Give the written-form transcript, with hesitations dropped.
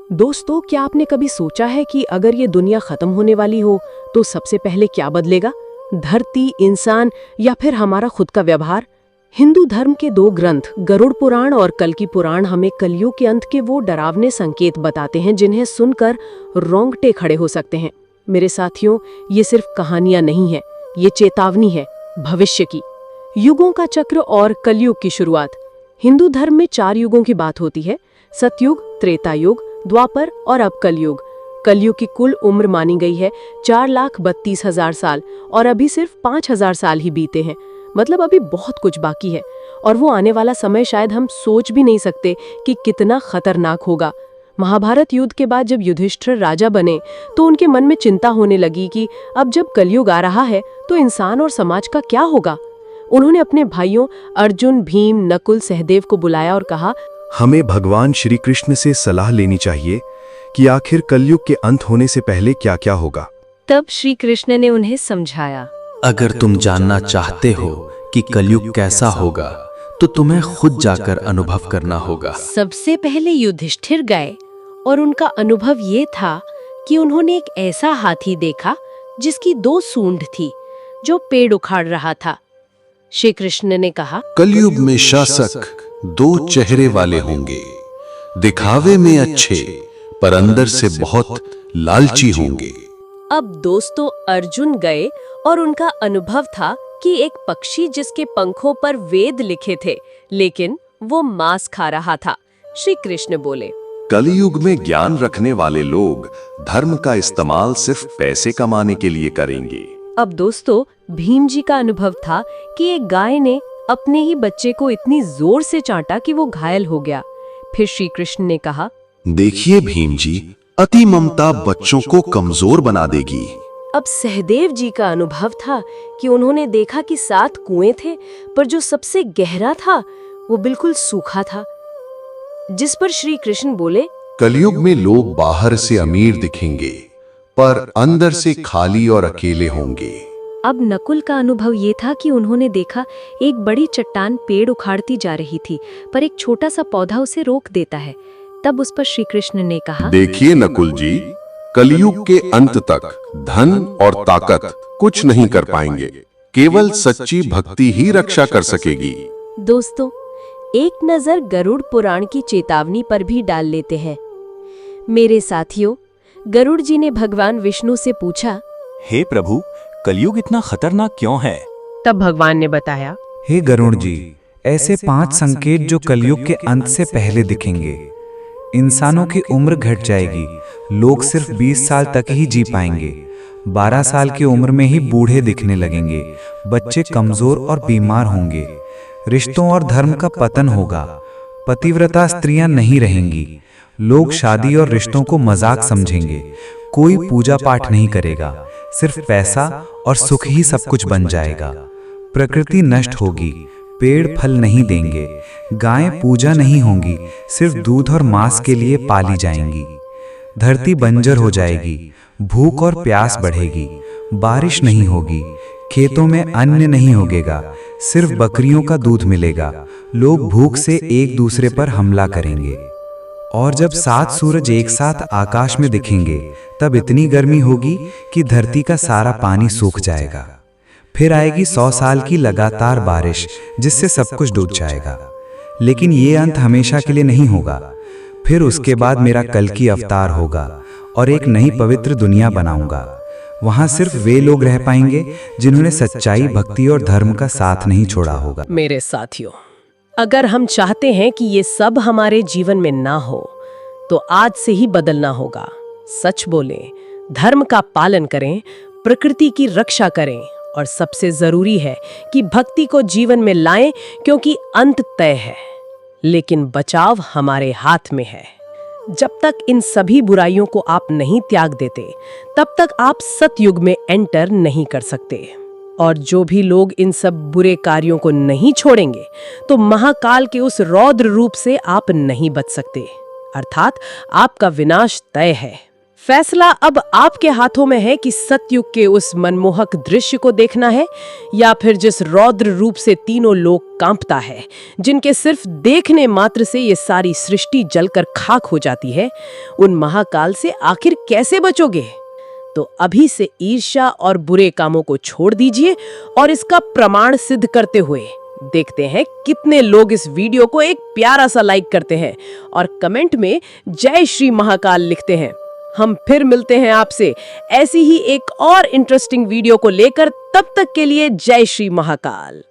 दोस्तों, क्या आपने कभी सोचा है कि अगर ये दुनिया खत्म होने वाली हो तो सबसे पहले क्या बदलेगा? धरती, इंसान या फिर हमारा खुद का व्यवहार? हिंदू धर्म के दो ग्रंथ गरुड़ पुराण और कल्कि पुराण हमें कलयुग के अंत के वो डरावने संकेत बताते हैं जिन्हें सुनकर रोंगटे खड़े हो सकते हैं। मेरे साथियों, ये सिर्फ कहानियां नहीं है, ये चेतावनी है भविष्य की। युगों का चक्र और कलयुग की शुरुआत। हिंदू धर्म में 4 युगों की बात होती है: सतयुग, त्रेता युग, द्वापर और अब कलयुग। कलयुग की कुल उम्र मानी गई है 4,32,000 साल और अभी सिर्फ 5,000 साल ही बीते हैं। मतलब अभी बहुत कुछ बाकी है और वो आने वाला समय शायद हम सोच भी नहीं सकते कि कितना खतरनाक होगा। महाभारत युद्ध के बाद जब युधिष्ठिर राजा बने तो उनके मन में चिंता होने लगी कि अब जब कलयुग आ रहा है तो इंसान और समाज का क्या होगा। उन्होंने अपने भाइयों अर्जुन, भीम, नकुल, सहदेव को बुलाया और कहा, हमें भगवान श्री कृष्ण से सलाह लेनी चाहिए कि आखिर कलयुग के अंत होने से पहले क्या क्या होगा। तब श्री कृष्ण ने उन्हें समझाया, अगर तुम जानना चाहते हो कि कलयुग कैसा होगा तो तुम्हें खुद जाकर अनुभव करना होगा। सबसे पहले युधिष्ठिर गए और उनका अनुभव ये था कि उन्होंने एक ऐसा हाथी देखा जिसकी 2 सूंड थी जो पेड़ उखाड़ रहा था। श्री कृष्ण ने कहा, कलयुग में शासक 2 चेहरे वाले होंगे, दिखावे में अच्छे पर अंदर से बहुत लालची होंगे। अब दोस्तों अर्जुन गए और उनका अनुभव था कि एक पक्षी जिसके पंखों पर वेद लिखे थे लेकिन वो मांस खा रहा था। श्री कृष्ण बोले, कलयुग में ज्ञान रखने वाले लोग धर्म का इस्तेमाल सिर्फ पैसे कमाने के लिए करेंगे। अब दोस्तों भीम जी का अनुभव था कि एक गाय ने अपने ही बच्चे को इतनी जोर से चाटा कि वो घायल हो गया। फिर श्री कृष्ण ने कहा, देखिए भीम जी, अति ममता बच्चों को कमजोर बना देगी। अब सहदेव जी का अनुभव था कि उन्होंने देखा कि 7 कुएं थे पर जो सबसे गहरा था वो बिल्कुल सूखा था। जिस पर श्री कृष्ण बोले, कलयुग में लोग बाहर से अमीर दिखेंगे पर अंदर से खाली और अकेले होंगे। अब नकुल का अनुभव ये था कि उन्होंने देखा एक बड़ी चट्टान पेड़ उखाड़ती जा रही थी पर एक छोटा सा पौधा उसे रोक देता है। तब उस पर श्री कृष्ण ने कहा, देखिए नकुल जी, कलयुग के अंत तक धन और ताकत कुछ नहीं कर पाएंगे, केवल सच्ची भक्ति ही रक्षा कर सकेगी। दोस्तों एक नजर गरुड़ पुराण की चेतावनी पर भी डाल लेते हैं। मेरे साथियों, गरुड़ जी ने भगवान विष्णु से पूछा, हे प्रभु, कलयुग इतना खतरनाक क्यों है? तब भगवान ने बताया, हे गरुड़ जी, ऐसे 5 संकेत जो कलयुग के अंत से पहले दिखेंगे। इंसानों की उम्र घट जाएगी, लोग सिर्फ 20 साल तक ही जी पाएंगे, 12 साल की उम्र में ही बूढ़े दिखने लगेंगे, बच्चे कमजोर और बीमार होंगे, रिश्तों और धर्म का पतन होगा, पतिव्रता स्त्रियां नहीं रहेंगी, लोग शादी और रिश्तों को मजाक समझेंगे, कोई पूजा पाठ नहीं करेगा, सिर्फ पैसा और सुख ही सब कुछ बन जाएगा, प्रकृति नष्ट होगी, पेड़ फल नहीं देंगे, गायें पूजा नहीं होंगी, सिर्फ दूध और मांस के लिए पाली जाएंगी, धरती बंजर हो जाएगी, भूख और प्यास बढ़ेगी, बारिश नहीं होगी, खेतों में अन्न नहीं उगेगा, सिर्फ बकरियों का दूध मिलेगा, लोग भूख से एक दूसरे पर हमला करेंगे। और जब 7 सूरज एक साथ आकाश में दिखेंगे तब इतनी गर्मी होगी कि धरती का सारा पानी सूख जाएगा। फिर आएगी 100 साल की लगातार बारिश जिससे सब कुछ डूब जाएगा। लेकिन ये अंत हमेशा के लिए नहीं होगा। फिर उसके बाद मेरा कल्कि अवतार होगा और एक नई पवित्र दुनिया बनाऊंगा। वहां सिर्फ वे लोग रह पाएंगे जिन्होंने सच्चाई, भक्ति और धर्म का साथ नहीं छोड़ा होगा। मेरे साथियों, अगर हम चाहते हैं कि ये सब हमारे जीवन में ना हो तो आज से ही बदलना होगा। सच बोलें, धर्म का पालन करें, प्रकृति की रक्षा करें और सबसे जरूरी है कि भक्ति को जीवन में लाएं, क्योंकि अंत तय है लेकिन बचाव हमारे हाथ में है। जब तक इन सभी बुराइयों को आप नहीं त्याग देते तब तक आप सतयुग में एंटर नहीं कर सकते। और जो भी लोग इन सब बुरे कार्यों को नहीं छोड़ेंगे तो महाकाल के उस रौद्र रूप से आप नहीं बच सकते, अर्थात आपका विनाश तय है। फैसला अब आपके हाथों में है कि सतयुग के उस मनमोहक दृश्य को देखना है या फिर जिस रौद्र रूप से तीनों लोग कांपता है, जिनके सिर्फ देखने मात्र से ये सारी सृष्टि जलकर खाक हो जाती है। उन महाकाल से आखिर कैसे बचोगे? तो अभी से ईर्ष्या और बुरे कामों को छोड़ दीजिए और इसका प्रमाण सिद्ध करते हुए देखते हैं कितने लोग इस वीडियो को एक प्यारा सा लाइक करते हैं और कमेंट में जय श्री महाकाल लिखते हैं। हम फिर मिलते हैं आपसे ऐसी ही एक और इंटरेस्टिंग वीडियो को लेकर। तब तक के लिए जय श्री महाकाल।